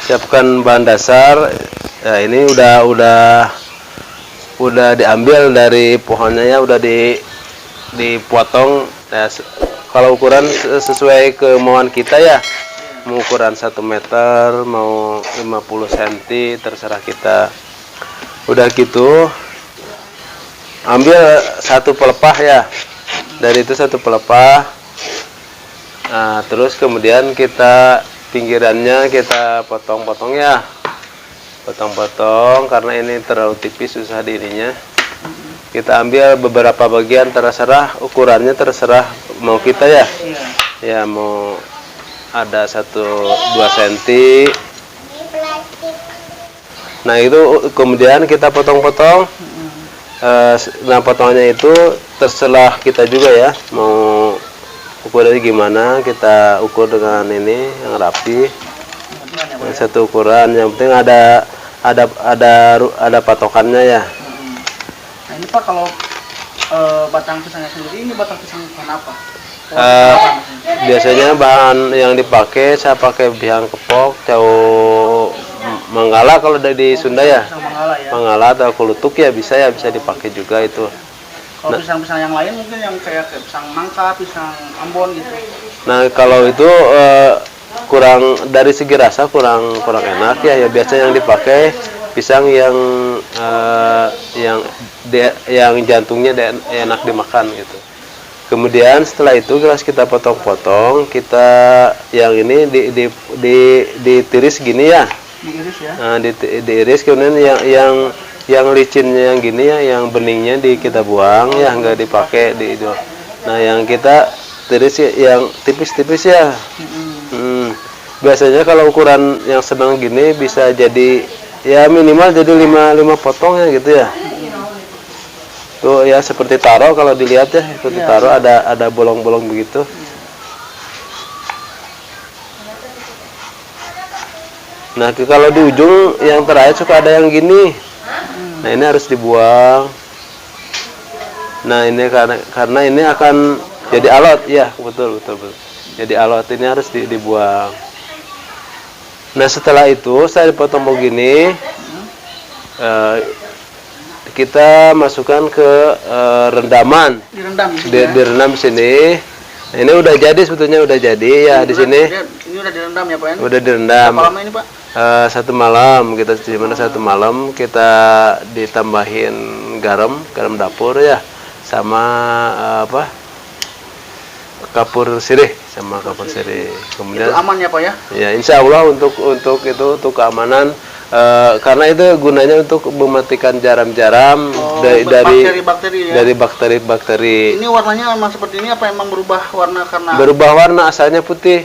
siapkan bahan dasar. Nah, ini udah diambil dari pohonnya ya, udah dipotong. Nah, kalau ukuran sesuai kemauan kita ya, mau ukuran 1 meter, mau 50 cm, terserah kita. Udah gitu, ambil 1 pelepah ya, dari itu 1 pelepah. Nah, terus kemudian kita pinggirannya kita potong-potong ya, potong-potong karena ini terlalu tipis, susah dirinya. Kita ambil beberapa bagian, terserah ukurannya, terserah mau kita ya. Ya, mau ada 1-2 cm. Nah, itu kemudian kita potong-potong. Nah, potongannya itu terserah kita juga ya, mau ukurannya gimana, kita ukur dengan ini yang rapi. Yang satu ukuran, yang penting ada patokannya ya. Nah, ini Pak, kalau batang pisangnya sendiri, ini batang pisang pohon apa? Biasanya bahan yang dipakai, saya pakai bihang kepok, cau manggala kalau dari Sunda ya. Manggala atau kulutuk ya bisa dipakai juga itu. Kalau pisang-pisang yang lain mungkin yang kayak pisang mangka, pisang Ambon gitu. Nah, kalau itu kurang, dari segi rasa kurang enak ya. Ya biasa yang dipakai pisang yang jantungnya enak dimakan gitu. Kemudian setelah itu kita potong-potong, kita yang ini ditiris gini ya. Diiris ya. Nah, diiris, kemudian yang licinnya yang gini ya, yang beningnya kita buang ya, nggak dipakai itu. Nah, yang kita tiris yang tipis-tipis ya. Biasanya kalau ukuran yang sedang gini bisa jadi ya minimal jadi 5 potong ya gitu ya. Tuh ya, seperti taro, kalau dilihat ya, seperti taro ada bolong-bolong begitu. Nah, kalau di ujung yang terakhir suka ada yang gini. Nah, ini harus dibuang. Nah, ini karena ini akan jadi alot ya, betul. Jadi alot ini harus dibuang. Nah, setelah itu saya dipotong begini, kita masukkan ke rendaman. Direndam di sini. Nah, ini udah jadi, sebetulnya udah jadi ya di sini. Ini udah direndam ya Pak? Udah direndam. Berapa lama ini Pak? 1 malam kita simpan. 1 malam kita ditambahin garam dapur ya, sama kapur sirih, Kemudian itu aman ya Pak ya? Ya, insya Allah untuk keamanan, karena itu gunanya untuk mematikan jaram-jaram dari bakteri. Ini warnanya memang seperti ini apa emang berubah warna karena? Berubah warna, asalnya putih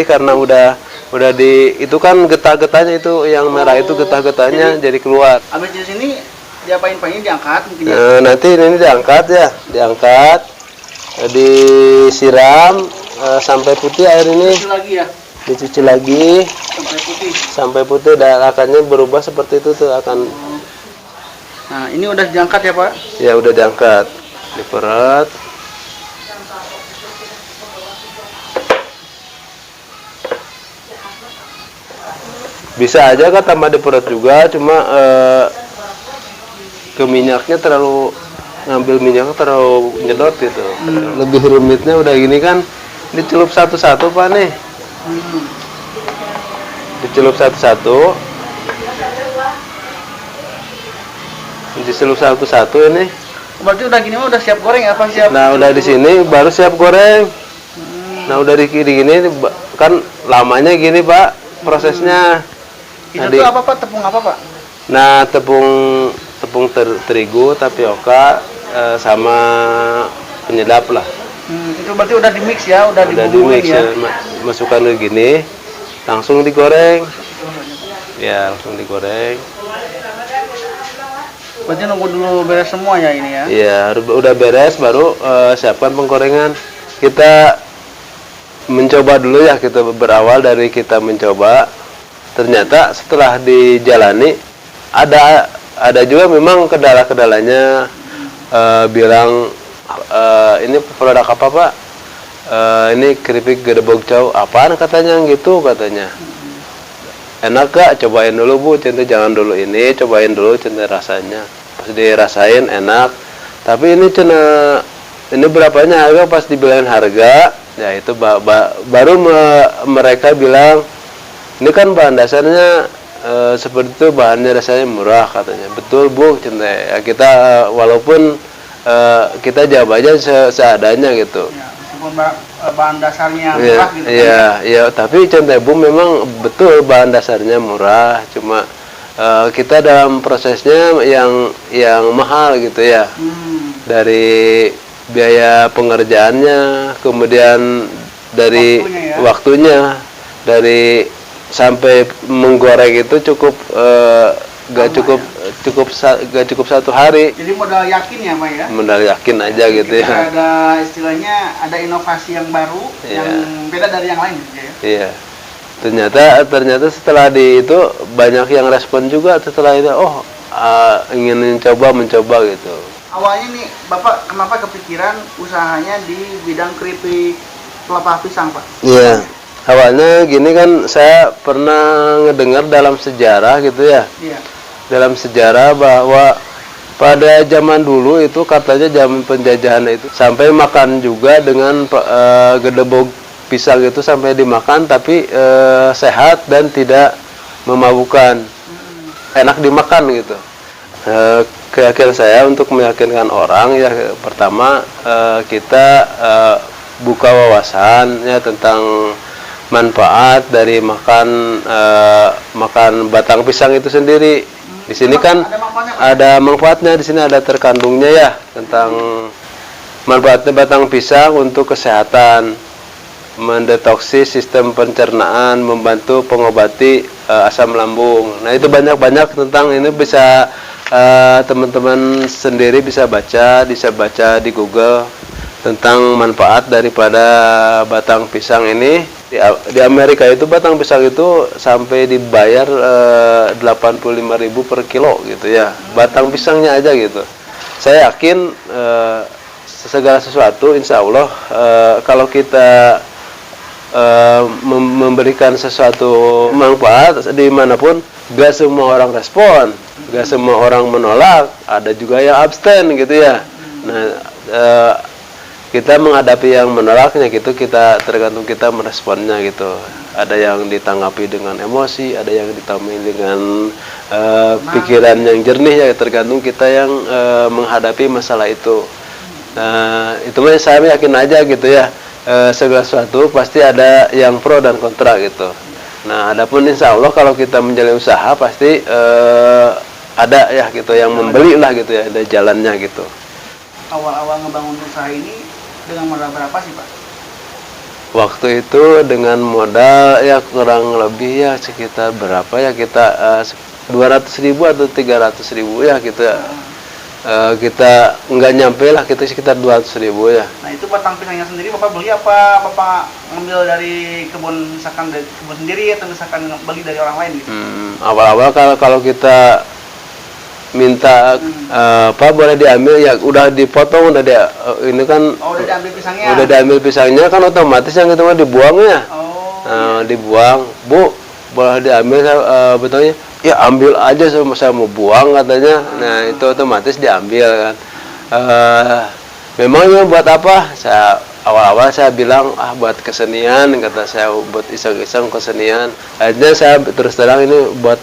karena udah itu kan getah-getahnya itu yang merah, itu getah-getahnya jadi keluar. Habis di sini diapain Pak? Ini diangkat mungkin ya? Nanti ini diangkat, disiram sampai putih air ini. Dicuci lagi sampai putih dan akannya berubah seperti itu tuh akan. Nah, ini udah diangkat ya Pak? Ya, udah diangkat, diperet. Bisa aja kan tambah diperet juga, cuma ke minyaknya ngambil minyaknya terlalu nyedot gitu. Lebih rumitnya udah gini kan, dicelup satu-satu Pak nih. Dicelup satu-satu ini. Berarti udah gini mah udah siap goreng ya Pak? Siap. Nah, udah di sini baru siap goreng. Nah, udah di gini kan lamanya gini Pak prosesnya. Itu tuh apa Pak? Tepung apa Pak? Nah, tepung terigu, tapioka, sama penyedap lah. Itu berarti udah di mix ya, udah dibumbuin ya. Masukkan ke gini, langsung digoreng. Ya, langsung digoreng. Berarti nunggu dulu beres semua ya ini ya? Iya, udah beres baru siapkan penggorengan. Kita mencoba dulu ya, kita berawal dari kita mencoba. Ternyata setelah dijalani ada juga memang kendala-kendalanya, bilang ini produk apa Pak? Ini keripik gedebog cau apaan katanya gitu katanya. enak gak, cobain dulu Bu, cinta jangan dulu ini, cobain dulu cinta rasanya. Pas dirasain enak, tapi ini cina ini berapanya harga, pas dibilangin harga, ya itu baru mereka bilang ini kan bahan dasarnya seperti itu, bahannya rasanya murah katanya. Betul Bu, cinta ya, kita walaupun kita jawab aja seadanya gitu. Ya, meskipun bahan dasarnya Iya, murah gitu kan. iya, iya, tapi cinta Bu memang betul bahan dasarnya murah, cuma kita dalam prosesnya yang mahal gitu ya. Dari biaya pengerjaannya, kemudian dari waktunya, dari sampai menggoreng itu cukup gak cukup 1 hari. Jadi modal yakin ya Pak ya. Modal yakin aja gitu ya. Ada istilahnya ada inovasi yang baru yang beda dari yang lain gitu ya. Iya. Ternyata setelah itu banyak yang respon juga setelah itu, ingin mencoba gitu. Awalnya nih Bapak kenapa kepikiran usahanya di bidang keripik pelepah pisang Pak? Iya. Awalnya gini kan, saya pernah ngedengar dalam sejarah gitu ya. Iya. Dalam sejarah bahwa pada zaman dulu itu katanya zaman penjajahan itu sampai makan juga dengan gedebok pisang itu sampai dimakan, tapi sehat dan tidak memabukkan, enak dimakan gitu. Keyakinan saya untuk meyakinkan orang ya, pertama kita buka wawasan ya tentang manfaat dari makan batang pisang itu sendiri. Di sini kan ada manfaatnya, di sini ada terkandungnya ya tentang manfaatnya batang pisang untuk kesehatan, mendetoksi sistem pencernaan, membantu pengobati asam lambung. Nah, itu banyak tentang ini, bisa teman-teman sendiri bisa baca di Google tentang manfaat daripada batang pisang ini. Di Amerika itu batang pisang itu sampai dibayar 85.000 per kilo gitu ya, batang pisangnya aja gitu. Saya yakin segala sesuatu insya Allah kalau kita memberikan sesuatu manfaat dimanapun, gak semua orang respon, gak semua orang menolak, ada juga yang abstain gitu ya. Nah, kita menghadapi yang menolaknya gitu, kita tergantung kita meresponnya gitu. Ada yang ditanggapi dengan emosi, ada yang ditanggapi dengan pikiran yang jernih ya, tergantung kita yang menghadapi masalah itu. Nah, itu saya yakin aja gitu ya, segala sesuatu pasti ada yang pro dan kontra gitu. Nah, adapun insya Allah kalau kita menjalani usaha pasti ada ya gitu yang membeli lah gitu ya, ada jalannya gitu. Awal-awal ngebangun usaha ini dengan modal berapa sih Pak? Waktu itu dengan modal ya kurang lebih ya sekitar berapa ya, kita 200.000 atau 300.000 ya gitu ya. Kita nggak nyampe lah, kita sekitar 200.000 ya. Nah, itu batang pisangnya sendiri Bapak beli apa Bapak ngambil dari kebun, misalkan dari kebun sendiri atau misalkan beli dari orang lain gitu? Awal-awal kalau kita minta Pak boleh diambil ya, udah dipotong, udah ini kan udah diambil pisangnya. Udah diambil pisangnya kan otomatis yang itu mah dibuang ya. Dibuang, Bu, boleh diambil betulnya. Ya ambil aja, saya mau buang katanya. Nah, itu otomatis diambil kan. Memangnya buat apa? Awal-awal saya bilang buat kesenian, kata saya, buat iseng-iseng kesenian. Akhirnya saya terus terang ini buat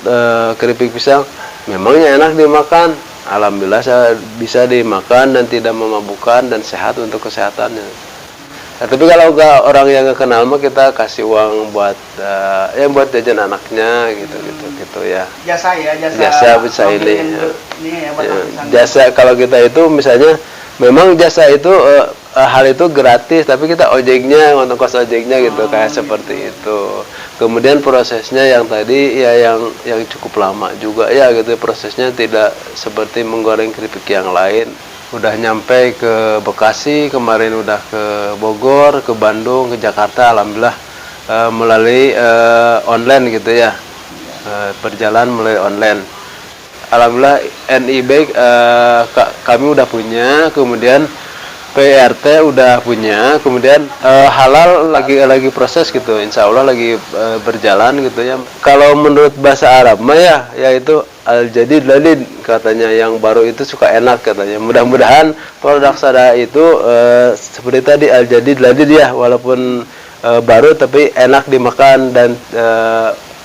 keripik pisang. Memangnya enak dimakan. Alhamdulillah saya bisa dimakan dan tidak memabukkan dan sehat untuk kesehatannya. Nah, tapi kalau orang yang nggak kenal mah kita kasih uang buat buat jajan anaknya gitu ya. Jasa bisa ini. Jasa kalau kita itu misalnya memang jasa itu hal itu gratis, tapi kita ojeknya, ongkos ojeknya gitu, kayak seperti itu. Kemudian prosesnya yang tadi ya yang cukup lama juga ya gitu, prosesnya tidak seperti menggoreng keripik yang lain. Udah nyampe ke Bekasi, kemarin udah ke Bogor, ke Bandung, ke Jakarta, alhamdulillah melalui online gitu ya, berjalan melalui online. Alhamdulillah NIB kami udah punya, kemudian PRT udah punya, kemudian halal lagi proses gitu, insya Allah lagi berjalan gitu ya. Kalau menurut bahasa Arab mah ya, yaitu al-jadid ladid katanya, yang baru itu suka enak katanya. Mudah-mudahan produk Sada itu seperti tadi al-jadid ladid ya, walaupun baru tapi enak dimakan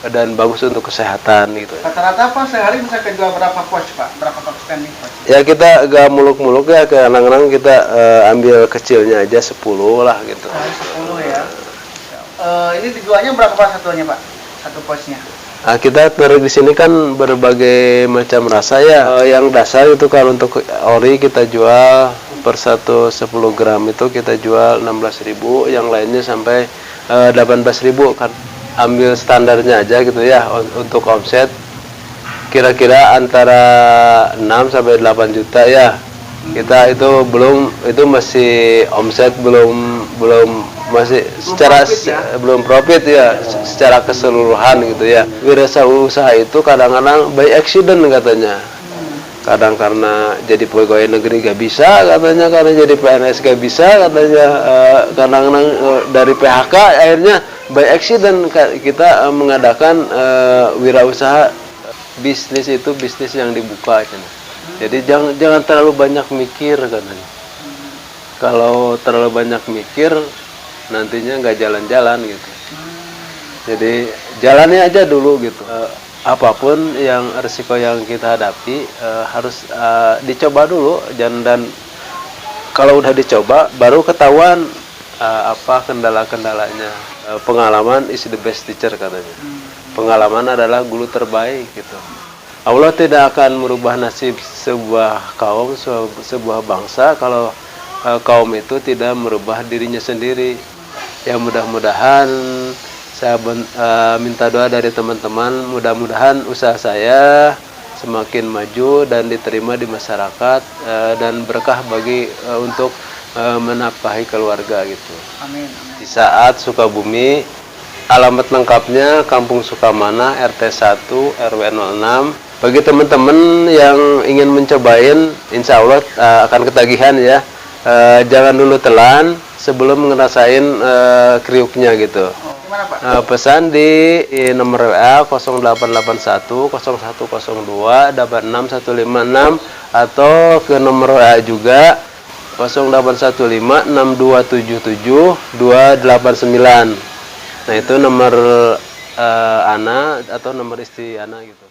dan bagus untuk kesehatan gitu. Rata-rata Pak sehari bisa kejual berapa pouch Pak? Berapa pouch standing pouch? Ya kita gak muluk-muluk ya, kadang-kadang kita ambil kecilnya aja 10 lah gitu. 10 ya. Ini dijualnya berapa Pak satunya Pak? Satu pouchnya? Nah, kita di sini kan berbagai macam rasa ya. Yang dasar itu kalau untuk ori kita jual per 10 gram itu kita jual 16.000, yang lainnya sampai 18.000 kan. Ambil standarnya aja gitu ya. Untuk omset kira-kira antara 6 sampai 8 juta ya. Kita itu masih omset belum masih secara belum profit ya, secara keseluruhan gitu ya. Wirausaha itu kadang-kadang by accident katanya. Kadang karena jadi pegawai negeri gak bisa katanya, karena jadi PNS gak bisa katanya, kadang-kadang dari PHK akhirnya by accident kita mengadakan wirausaha. Bisnis itu bisnis yang dibuka gitu. Jadi jangan terlalu banyak mikir katanya. Kalau terlalu banyak mikir nantinya nggak jalan-jalan gitu. Jadi jalannya aja dulu gitu. Apapun yang resiko yang kita hadapi harus dicoba dulu, dan kalau udah dicoba baru ketahuan apa kendala-kendalanya. Pengalaman is the best teacher katanya. Pengalaman adalah guru terbaik gitu. Allah tidak akan merubah nasib sebuah kaum, sebuah bangsa kalau kaum itu tidak merubah dirinya sendiri. Ya mudah-mudahan saya minta doa dari teman-teman, mudah-mudahan usaha saya semakin maju dan diterima di masyarakat dan berkah bagi untuk menafkahi keluarga gitu. Amin. Di saat Sukabumi, alamat lengkapnya Kampung Sukamana, RT 1 RW 06. Bagi teman-teman yang ingin mencobain, insya Allah akan ketagihan ya. Jangan dulu telan sebelum ngerasain kriuknya gitu. Gimana Pak? Pesan di nomor WA 0881 0102 86156 atau ke nomor WA juga 0815 6277 289. Nah itu nomor Ana atau nomor istri Ana gitu.